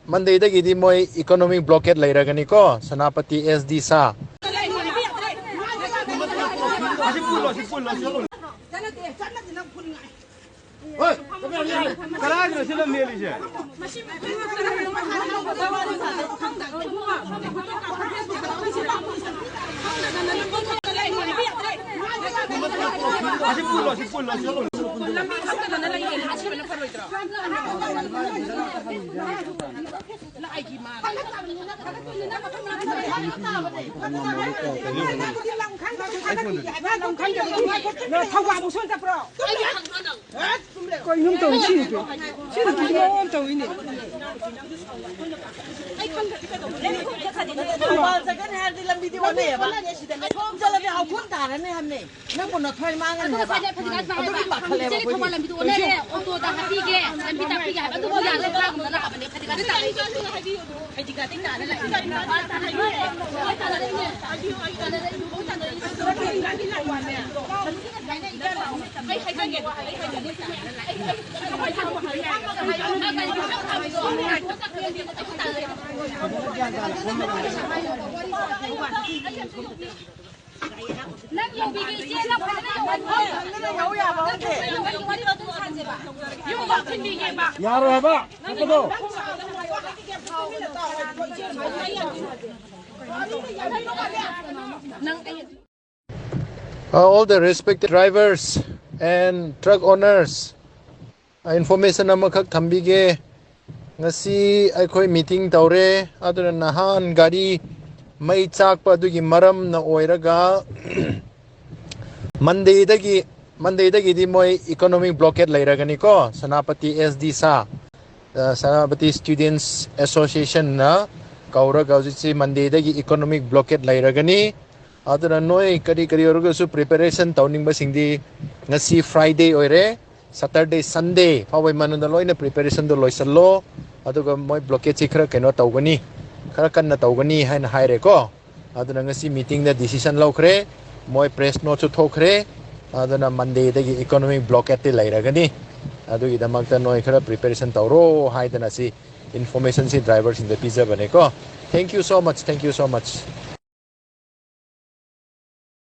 Mondaydei di moi economic blockade lairagani ko Senapati SD sa all the respected drivers and truck owners information amakak thambige ngasi aikoi meeting tawre aduna nahan gari mai chakpa dugi maram na oiraga Mondaydei di moi economic blockade lairagani ko Senapati SD sa Senapati Students Association na kauraga hujisi Mondaydei economic blockade lairagani aduna noi kari orga su preparation tawning ba singdi ngasi Friday oire Saturday Sunday pawai manunda loina preparation do loisallo aduga moi blockade chi khara keno tawgani khara kanna tawgani haina haire ko aduna ngasi meeting da decision laukhre moi press note chu thokre aduna Mondaydei economic blockade lairagani adugi damakta noi khara preparation tawro haidana si information si drivers in the pizza bane ko. Thank you so much.